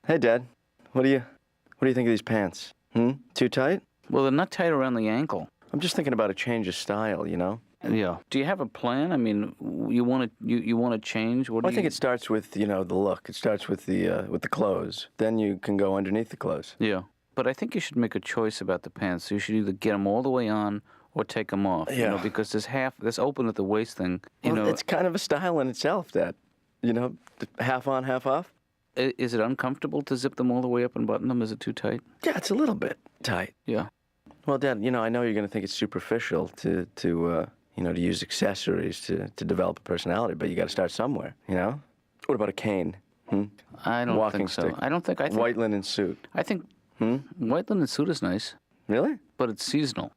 Hey, Dad. What do you think of these pants? Too tight? Well, they're not tight around the ankle. I'm just thinking about a change of style, you know? Yeah. Do you have a plan? I mean, you want to change? I think it starts with, the look. It starts with the clothes. Then you can go underneath the clothes. Yeah. But I think you should make a choice about the pants. You should either get them all the way on or take them off. Yeah. Because this open at the waist thing, It's kind of a style in itself, Dad. Half on, half off. Is it uncomfortable to zip them all the way up and button them? Is it too tight? Yeah, it's a little bit tight. Yeah. Well, Dad, I know you're going to think it's superficial to use accessories to develop a personality, but you got to start somewhere, What about a cane? I don't Walking think so. stick. I think White linen suit. I think white linen suit is nice, Really? but it's seasonal.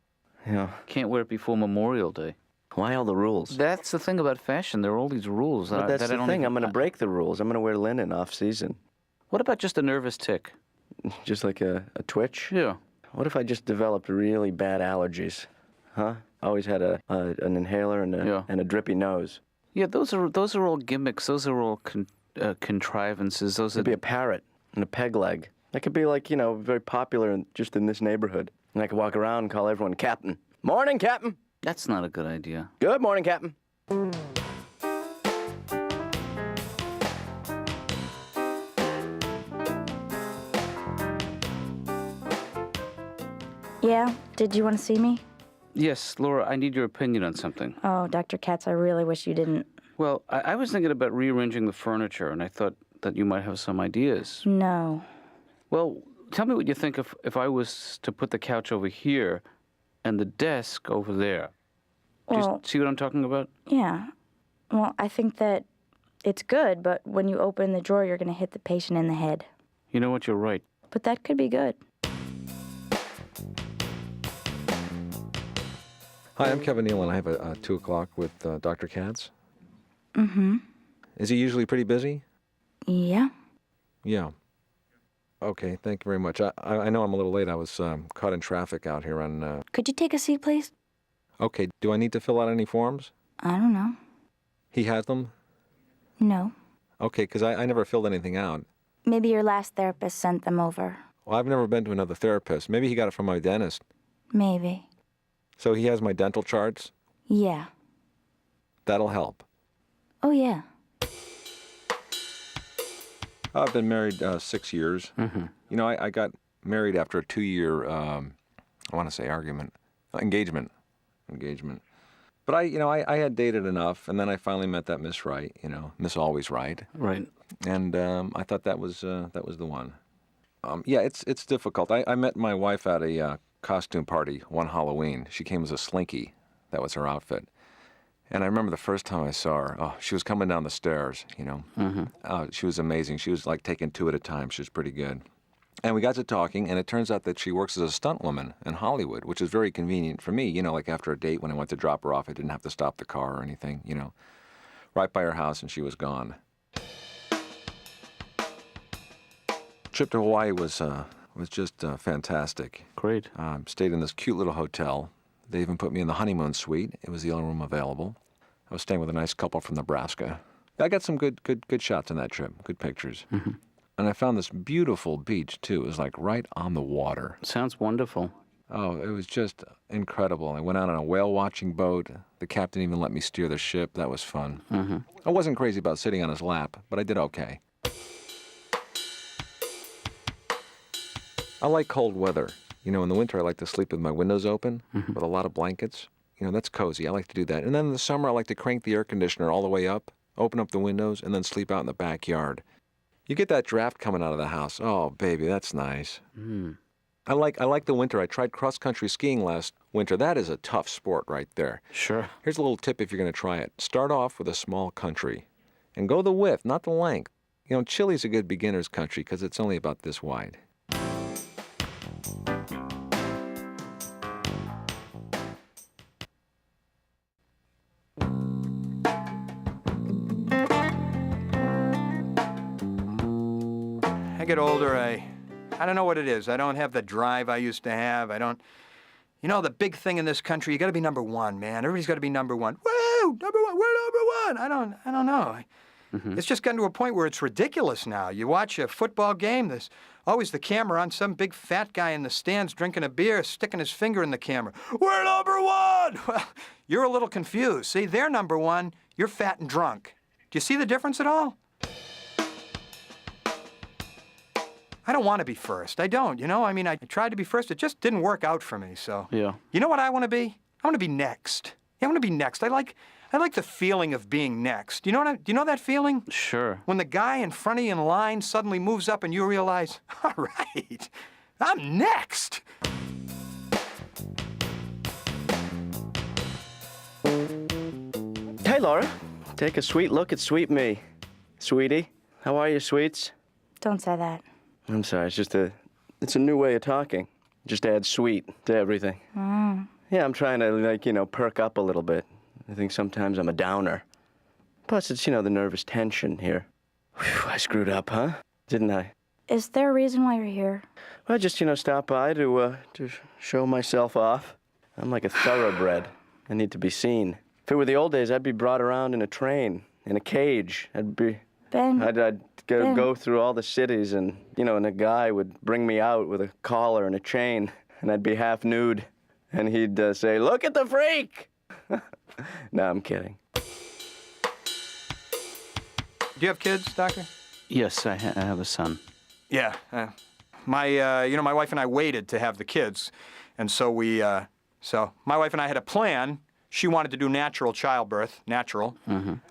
Yeah. Can't wear it before Memorial Day. Why all the rules? That's the thing about fashion. There are all these rules. But that's that I the don't thing. even- I'm going to break the rules. I'm going to wear linen off-season. What about just a nervous tick? Just like a twitch? Yeah. What if I just developed really bad allergies? Huh? Always had an inhaler and a drippy nose. Yeah, those are all gimmicks. Those are all contrivances. It'd be a parrot and a peg leg. That could be very popular just in this neighborhood. And I could walk around and call everyone Captain. Morning, Captain. That's not a good idea. Good morning, Captain. Yeah? Did you want to see me? Yes, Laura, I need your opinion on something. Oh, Dr. Katz, I really wish you didn't. Well, I was thinking about rearranging the furniture, and I thought that you might have some ideas. No. Well, tell me what you think if I was to put the couch over here and the desk over there. Do you Well, see what I'm talking about? yeah. Well, I think that it's good, but when you open the drawer, you're going to hit the patient in the head. You know what? You're right. But that could be good. Hi, I'm Kevin Neal, and I have a 2 o'clock with Dr. Katz. Mm-hmm. Is he usually pretty busy? Yeah. Yeah. Okay, thank you very much. I know I'm a little late. I was caught in traffic out here on... Could you take a seat, please? Okay, do I need to fill out any forms? I don't know. He has them? No. Okay, because I never filled anything out. Maybe your last therapist sent them over. Well, I've never been to another therapist. Maybe he got it from my dentist. Maybe. So he has my dental charts? Yeah. That'll help. Oh, yeah. I've been married 6 years. Mm-hmm. I got married after a 2-year, engagement. But I had dated enough, and then I finally met that Miss Right, Miss Always Right. Right. And I thought that was the one. Yeah, it's difficult. I met my wife at a costume party one Halloween. She came as a Slinky. That was her outfit. And I remember the first time I saw her, she was coming down the stairs, Mm-hmm. She was amazing. She was like taking 2 at a time. She was pretty good. And we got to talking, and it turns out that she works as a stunt woman in Hollywood, which is very convenient for me. Like after a date when I went to drop her off, I didn't have to stop the car or anything, Right by her house, and she was gone. Trip to Hawaii was just fantastic. Great. Stayed in this cute little hotel. They even put me in the honeymoon suite. It was the only room available. I was staying with a nice couple from Nebraska. I got some good shots on that trip, good pictures. Mm-hmm. And I found this beautiful beach, too. It was like right on the water. Sounds wonderful. Oh, it was just incredible. I went out on a whale-watching boat. The captain even let me steer the ship. That was fun. Mm-hmm. I wasn't crazy about sitting on his lap, but I did okay. I like cold weather. In the winter, I like to sleep with my windows open with a lot of blankets. That's cozy. I like to do that. And then in the summer, I like to crank the air conditioner all the way up, open up the windows, and then sleep out in the backyard. You get that draft coming out of the house. Oh, baby, that's nice. Mm. I like the winter. I tried cross-country skiing last winter. That is a tough sport right there. Sure. Here's a little tip if you're going to try it. Start off with a small country and go the width, not the length. Chile's a good beginner's country because it's only about this wide. I get older, I don't know what it is. I don't have the drive I used to have. I don't... the big thing in this country, you got to be #1, man. Everybody's got to be #1. Woo! #1, we're #1. I don't know. It's just gotten to a point where it's ridiculous now. You watch a football game, there's always the camera on some big fat guy in the stands drinking a beer, sticking his finger in the camera. We're number one! Well, you're a little confused. See, they're number one, you're fat and drunk. Do you see the difference at all? I don't want to be first. I don't, you know? I mean, I tried to be first. It just didn't work out for me, so. Yeah. You know what I want to be? I want to be next. Yeah, I want to be next. I like the feeling of being next. Do you know that feeling? Sure. When the guy in front of you in line suddenly moves up and you realize, all right, I'm next. Hey, Laura. Take a sweet look at sweet me. Sweetie, how are you, sweets? Don't say that. I'm sorry, it's a new way of talking. Just add sweet to everything. Yeah, I'm trying to, perk up a little bit. I think sometimes I'm a downer. Plus, it's, the nervous tension here. Whew, I screwed up, huh? Didn't I? Is there a reason why you're here? Well, just, stop by to show myself off. I'm like a thoroughbred. I need to be seen. If it were the old days, I'd be brought around in a train, in a cage. Ben. I'd go through all the cities and, and a guy would bring me out with a collar and a chain, and I'd be half nude. And he'd say, "Look at the freak!" No, I'm kidding. Do you have kids, Doctor? Yes, I have a son. Yeah. My wife and I waited to have the kids. And so my wife and I had a plan. She wanted to do natural childbirth, natural.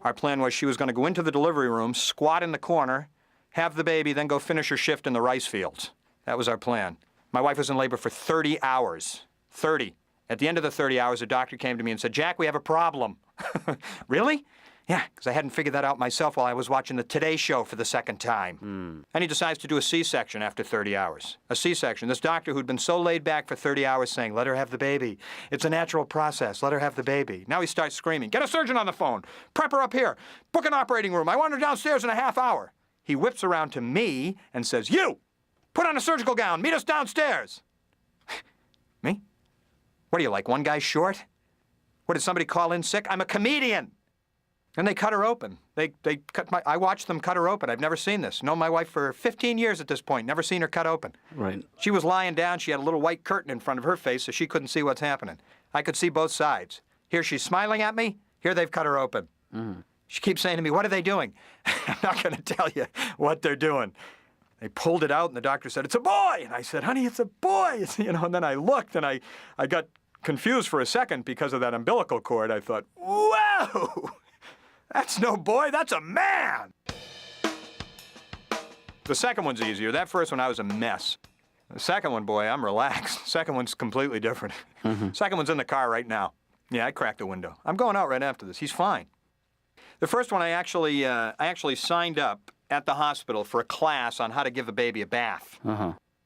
Our plan was she was going to go into the delivery room, squat in the corner, have the baby, then go finish her shift in the rice fields. That was our plan. My wife was in labor for 30 hours. 30. At the end of the 30 hours, a doctor came to me and said, "Jack, we have a problem." Really? Yeah, because I hadn't figured that out myself while I was watching the Today Show for the second time. And he decides to do a C-section after 30 hours. A C-section. This doctor who'd been so laid back for 30 hours saying, "Let her have the baby. It's a natural process. Let her have the baby." Now he starts screaming, "Get a surgeon on the phone. Prep her up here. Book an operating room. I want her downstairs in a half hour." He whips around to me and says, "You, put on a surgical gown. Meet us downstairs." Me? What are you, like one guy short? What, did somebody call in sick? I'm a comedian. And they cut her open. I watched them cut her open. I've never seen this. Known my wife for 15 years at this point. Never seen her cut open. Right. She was lying down. She had a little white curtain in front of her face so she couldn't see what's happening. I could see both sides. Here she's smiling at me. Here they've cut her open. She keeps saying to me, "What are they doing?" I'm not going to tell you what they're doing. They pulled it out, and the doctor said, "It's a boy." And I said, "Honey, it's a boy." And then I looked, and I got confused for a second because of that umbilical cord. I thought, whoa, that's no boy, that's a man. The second one's easier. That first one, I was a mess. The second one, boy, I'm relaxed. The second one's completely different. Second one's in the car right now. Yeah, I cracked the window. I'm going out right after this. He's fine. The first one, I actually signed up at the hospital for a class on how to give a baby a bath.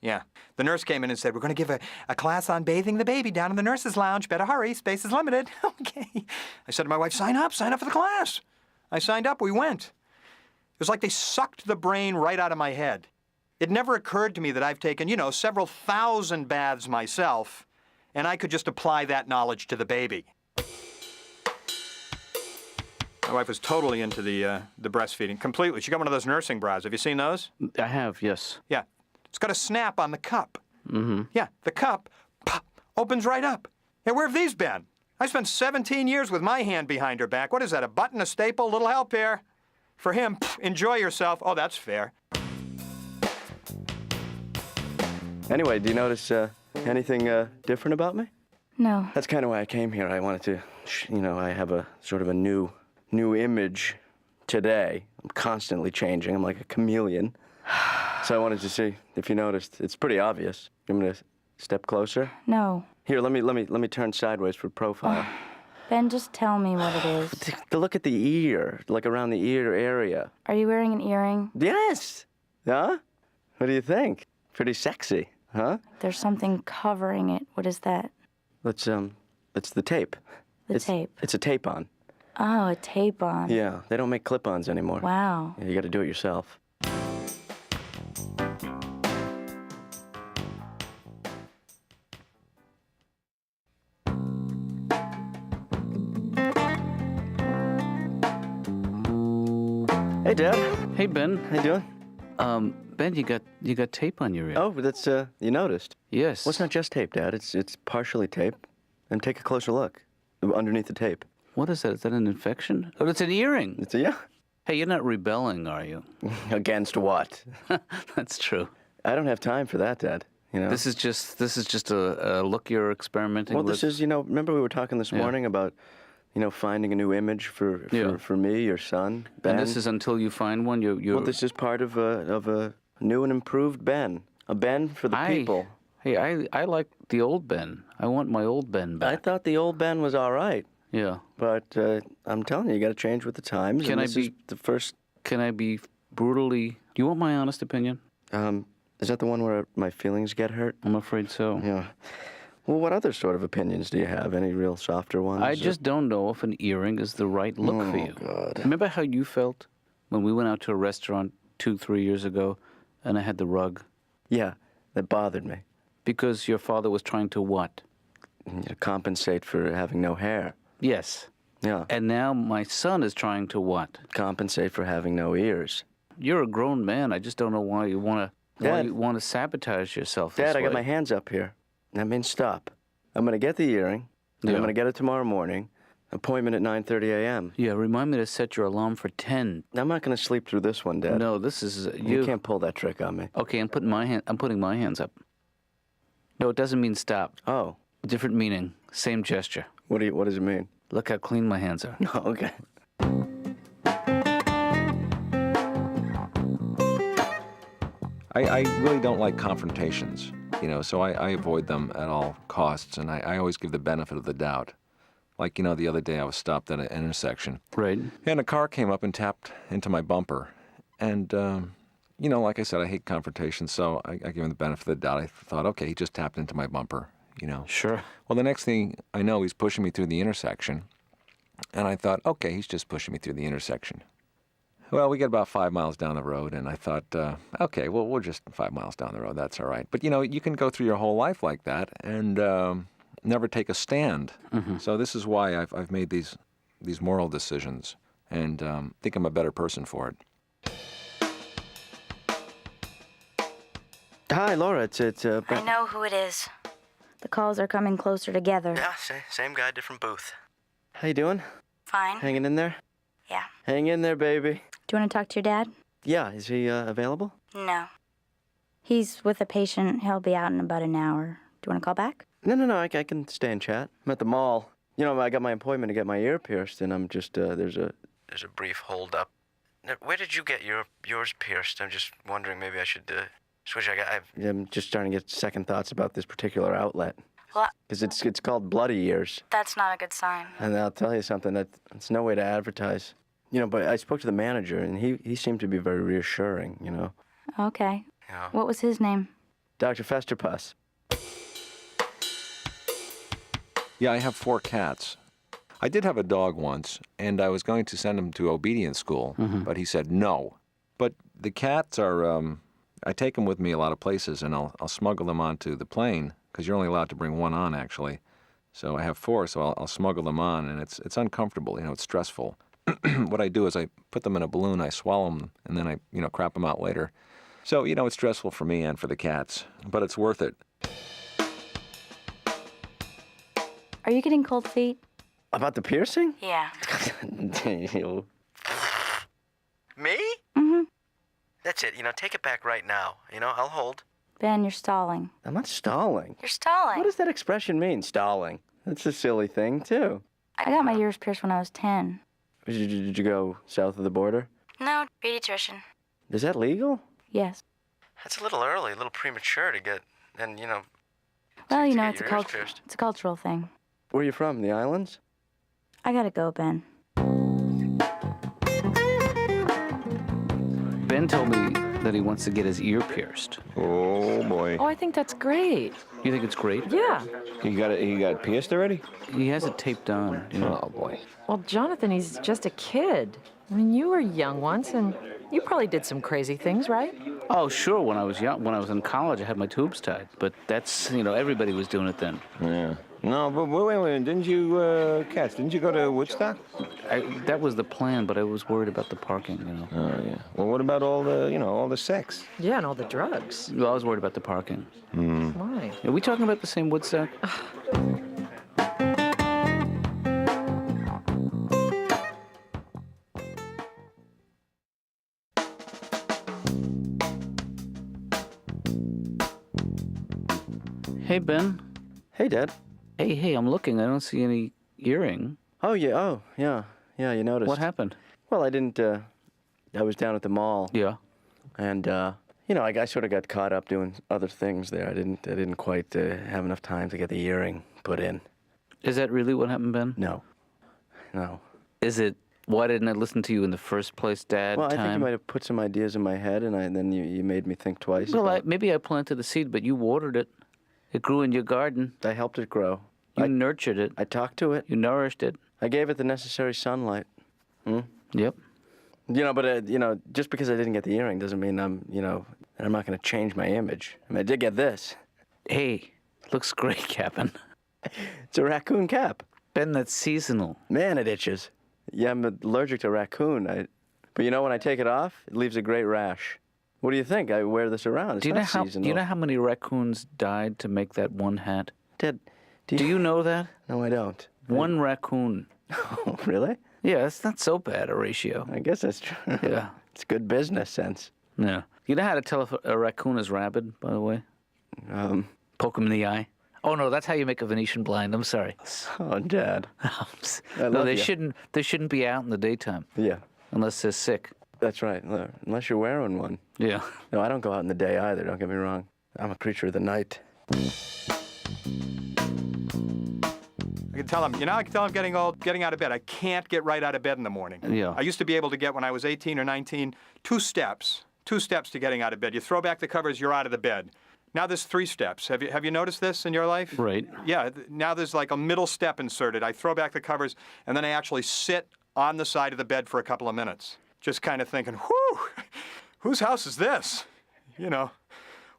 Yeah. The nurse came in and said, "We're going to give a class on bathing the baby down in the nurse's lounge. Better hurry. Space is limited." Okay. I said to my wife, sign up for the class. I signed up. We went. It was like they sucked the brain right out of my head. It never occurred to me that I've taken, several thousand baths myself, and I could just apply that knowledge to the baby. My wife was totally into the breastfeeding, completely. She got one of those nursing bras. Have you seen those? I have, yes. Yeah. It's got a snap on the cup. Yeah, the cup pop, opens right up. Yeah, where have these been? I spent 17 years with my hand behind her back. What is that, a button, a staple? Little help here. For him, enjoy yourself. Oh, that's fair. Anyway, do you notice anything different about me? No. That's kind of why I came here. I wanted to, I have a sort of a new image today. I'm constantly changing. I'm like a chameleon. So I wanted to see if you noticed. It's pretty obvious. You want me to step closer? No. Here, let me turn sideways for profile. Ben, just tell me what it is. To look at the ear, like around the ear area. Are you wearing an earring? Yes. Huh? What do you think? Pretty sexy, huh? There's something covering it. What is that? It's the tape. The tape. It's a tape-on. Oh, a tape-on. Yeah, they don't make clip-ons anymore. Wow. Yeah, you got to do it yourself. Hey, Dad. Hey, Ben. How you doing? Ben, you got tape on your ear. Oh, that's, you noticed. Yes. Well, it's not just tape, Dad. It's partially tape. And take a closer look underneath the tape. What is that? Is that an infection? Oh, it's an earring. It's a, yeah. Hey, you're not rebelling, are you? Against what? That's true. I don't have time for that, Dad. You know? This is just a look you're experimenting Well, with. this is, remember we were talking this morning about, finding a new image for me, your son, Ben? And this is until you find one. You're Well, this is part of a new and improved Ben. A Ben for the people. Hey, I like the old Ben. I want my old Ben back. I thought the old Ben was all right. Yeah. But I'm telling you, you got to change with the times. Can and I this be- is the first? Can I be brutally... Do you want my honest opinion? Is that the one where my feelings get hurt? I'm afraid so. Yeah. Well, what other sort of opinions do you have? Any real softer ones? I just don't know if an earring is the right look for you. God. Remember how you felt when we went out to a restaurant 2-3 years ago and I had the rug? Yeah, that bothered me. Because your father was trying to what? Compensate for having no hair. Yes. Yeah. And now my son is trying to what? Compensate for having no ears. You're a grown man. I just don't know why you want Dad. to sabotage yourself Dad, this I got way. my hands up here. That means stop. I'm going to get the earring, and Yeah. I'm going to get it tomorrow morning. Appointment at 9:30 a.m. Yeah, remind me to set your alarm for 10. I'm not going to sleep through this one, Dad. No, this is You can't pull that trick on me. Okay, I'm putting my hands up. No, it doesn't mean stop. Oh, Different meaning, same gesture. what does it mean? Look how clean my hands are. Oh, okay. I really don't like confrontations, so I avoid them at all costs, and I always give the benefit of the doubt. Like, the other day I was stopped at an intersection, Right. and a car came up and tapped into my bumper. And, like I said, I hate confrontations, so I give him the benefit of the doubt. I thought, okay, he just tapped into my bumper, Sure. Well, the next thing I know, he's pushing me through the intersection, and I thought, okay, he's just pushing me through the intersection. Well, we get about 5 miles down the road, and I thought, okay, well, we're just 5 miles down the road. That's all right. But, you can go through your whole life like that and never take a stand. Mm-hmm. So this is why I've made these moral decisions, and think I'm a better person for it. Hi, Laura. It's I know who it is. The calls are coming closer together. Yeah, same guy, different booth. How you doing? Fine. Hanging in there? Yeah. Hang in there, baby. Do you want to talk to your dad? Yeah, is he available? No. He's with a patient. He'll be out in about an hour. Do you want to call back? No, I can stay and chat. I'm at the mall. I got my appointment to get my ear pierced, and I'm just, there's a brief hold-up. Now, where did you get yours pierced? I'm just wondering, maybe I should switch. I'm just starting to get second thoughts about this particular outlet. Well, Because it's called Bloody Ears. that's not a good sign. And I'll tell you something, that's no way to advertise. But I spoke to the manager, and he seemed to be very reassuring, Okay. Yeah. What was his name? Dr. Festerpuss. Yeah, I have 4 cats. I did have a dog once, and I was going to send him to obedience school, but he said no. But the cats are, I take them with me a lot of places, and I'll smuggle them onto the plane, because you're only allowed to bring 1 on, actually. So I have 4, so I'll smuggle them on, and it's uncomfortable, it's stressful. What I do is I put them in a balloon, I swallow them, and then I, crap them out later. So, it's stressful for me and for the cats, but it's worth it. Are you getting cold feet? About the piercing? Yeah. You. Me? Mm-hmm. That's it. Take it back right now. I'll hold. Ben, you're stalling. I'm not stalling. You're stalling. What does that expression mean, stalling? That's a silly thing, too. I got my ears pierced when I was 10. Did you go south of the border? No, pediatrician. Is that legal? Yes. That's a little early, a little premature to get, and, Well, to it's get your ears pierced. it's a cultural thing. Where are you from, the islands? I gotta go, Ben. Ben told me that he wants to get his ear pierced. Oh boy. Oh, I think that's great. You think it's great? Yeah. He got it pierced already? He has it taped on. Oh boy. Well, Jonathan, he's just a kid. I mean, you were young once, and you probably did some crazy things, right? Oh, sure. When I was young, when I was in college, I had my tubes tied. But that's, everybody was doing it then. Yeah. No, but wait. Didn't you, Katz, didn't you go to Woodstock? that was the plan, but I was worried about the parking, you know. Oh, yeah. Well, what about all the, all the sex? Yeah, and all the drugs. Well, I was worried about the parking. Why? Are we talking about the same Woodstock? Hey, Ben. Hey, Dad. Hey, I'm looking. I don't see any earring. Oh, yeah. Yeah, you noticed. What happened? Well, I didn't, I was down at the mall. Yeah. And, I sort of got caught up doing other things there. I didn't quite have enough time to get the earring put in. Is that really what happened, Ben? No. Is it, why didn't I listen to you in the first place, Dad? Well, I think you might have put some ideas in my head, and then you made me think twice. Well, maybe I planted the seed, but you watered it. It grew in your garden. I helped it grow. You nurtured it. I talked to it. You nourished it. I gave it the necessary sunlight. Yep. But just because I didn't get the earring doesn't mean I'm not going to change my image. I mean, I did get this. Hey, looks great, Captain. It's a raccoon cap. Ben, that's seasonal. Man, it itches. Yeah, I'm allergic to raccoon. But when I take it off, it leaves a great rash. What do you think? I wear this around. It's not seasonal. Do you know how many raccoons died to make that one hat? Dad, do you know that? No, I don't. One raccoon. Oh, really? Yeah, that's not so bad a ratio. I guess that's true. Yeah. It's good business sense. Yeah. You know how to tell if a raccoon is rabid, by the way? Poke him in the eye. Oh no, that's how you make a Venetian blind. I'm sorry. Oh, Dad. No, they shouldn't be out in the daytime. Yeah. Unless they're sick. That's right. Unless you're wearing one. Yeah. No, I don't go out in the day either. Don't get me wrong. I'm a creature of the night. I can tell him, getting out of bed. I can't get right out of bed in the morning. Yeah. I used to be able to get, when I was 18 or 19, 2 steps to getting out of bed. You throw back the covers, you're out of the bed. Now there's 3 steps. Have you noticed this in your life? Right. Yeah, now there's like a middle step inserted. I throw back the covers, and then I actually sit on the side of the bed for a couple of minutes. Just kind of thinking, whew, whose house is this?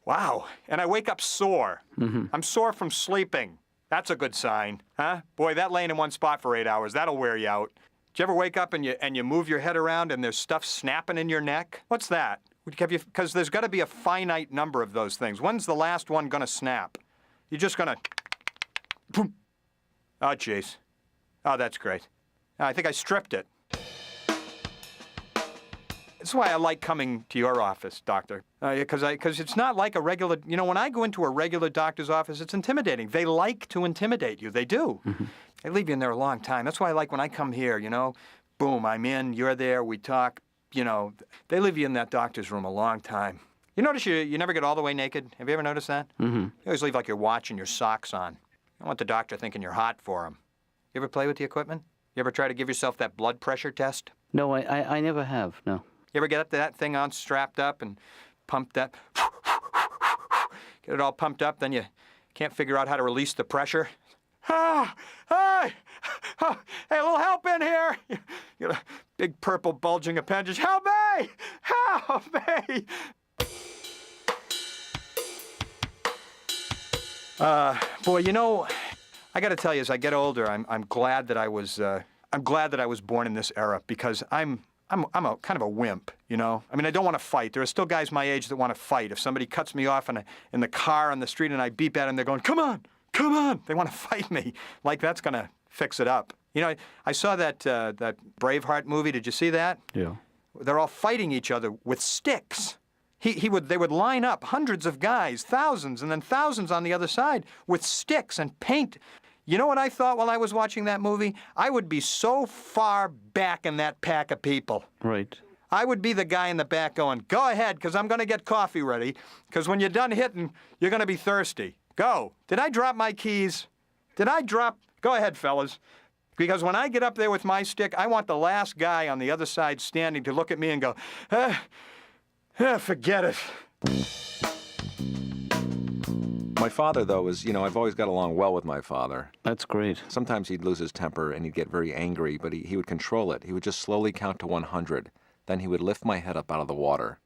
Wow. And I wake up sore. Mm-hmm. I'm sore from sleeping. That's a good sign, huh? Boy, that laying in one spot for 8 hours, that'll wear you out. Do you ever wake up and you move your head around and there's stuff snapping in your neck? What's that? Because there's got to be a finite number of those things. When's the last one going to snap? You're just going to... Boom. Oh, jeez. Oh, that's great. I think I stripped it. That's why I like coming to your office, doctor. Because it's not like a regular... when I go into a regular doctor's office, it's intimidating. They like to intimidate you. They do. Mm-hmm. They leave you in there a long time. That's why I like when I come here, boom, I'm in, you're there, we talk. They leave you in that doctor's room a long time. You notice you never get all the way naked? Have you ever noticed that? Mm-hmm. You always leave like your watch and your socks on. You don't want the doctor thinking you're hot for him. You ever play with the equipment? You ever try to give yourself that blood pressure test? No, I never have, no. You ever get up to that thing on strapped up and pump that? Get it all pumped up, then you can't figure out how to release the pressure? Hey, a little help in here. You get a big purple bulging appendage. Help me! Help me! Boy, I got to tell you, as I get older, I'm glad that I was born in this era, because I'm a kind of a wimp, I mean, I don't want to fight. There are still guys my age that want to fight. If somebody cuts me off in the car on the street and I beep at them, they're going, come on. They want to fight me. Like that's going to fix it up. I saw that Braveheart movie. Did you see that? Yeah. They're all fighting each other with sticks. They would line up hundreds of guys, thousands, and then thousands on the other side with sticks and paint. You know what I thought while I was watching that movie? I would be so far back in that pack of people. Right. I would be the guy in the back going, go ahead, because I'm going to get coffee ready, because when you're done hitting, you're going to be thirsty. Go. Did I drop my keys? Go ahead, fellas. Because when I get up there with my stick, I want the last guy on the other side standing to look at me and go, forget it. My father, though, I've always got along well with my father. That's great. Sometimes he'd lose his temper and he'd get very angry, but he would control it. He would just slowly count to 100. Then he would lift my head up out of the water.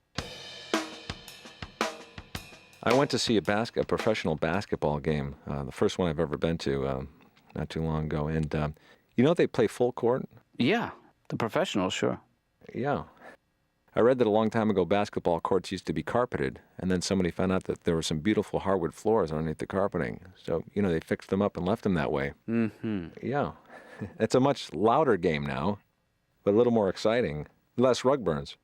I went to see a professional basketball game, the first one I've ever been to, not too long ago. And, You know they play full court? Yeah, the professionals, sure. Yeah. I read that a long time ago basketball courts used to be carpeted, and then somebody found out that there were some beautiful hardwood floors underneath the carpeting. So, they fixed them up and left them that way. Mm-hmm. Yeah. It's a much louder game now, but a little more exciting. Less rug burns.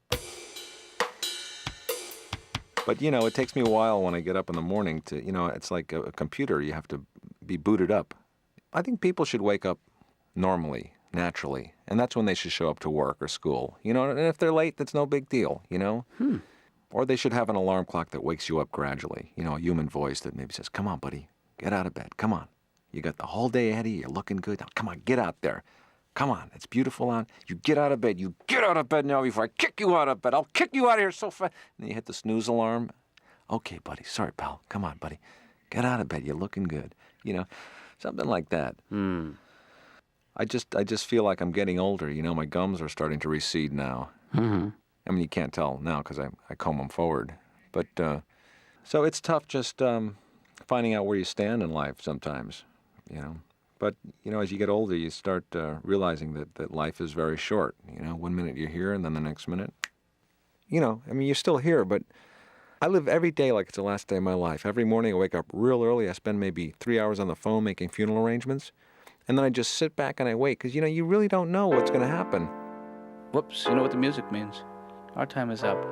But, it takes me a while when I get up in the morning to, it's like a computer. You have to be booted up. I think people should wake up normally, naturally, and that's when they should show up to work or school. And if they're late, that's no big deal, Or they should have an alarm clock that wakes you up gradually, a human voice that maybe says, come on, buddy, get out of bed, come on. You got the whole day ahead of you, you're looking good. Now, come on, get out there. Come on, it's beautiful out. You get out of bed. You get out of bed now before I kick you out of bed. I'll kick you out of here so fast. And then you hit the snooze alarm. Okay, buddy, sorry, pal. Come on, buddy. Get out of bed. You're looking good. Something like that. I just feel like I'm getting older. My gums are starting to recede now. Mm-hmm. I mean, you can't tell now because I comb them forward. But, so it's tough just finding out where you stand in life sometimes, But, as you get older, you start realizing that life is very short. 1 minute you're here, and then the next minute, you're still here, but I live every day like it's the last day of my life. Every morning I wake up real early. I spend maybe 3 hours on the phone making funeral arrangements, and then I just sit back and I wait because, you really don't know what's going to happen. Whoops, you know what the music means. Our time is up.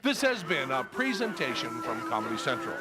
This has been a presentation from Comedy Central.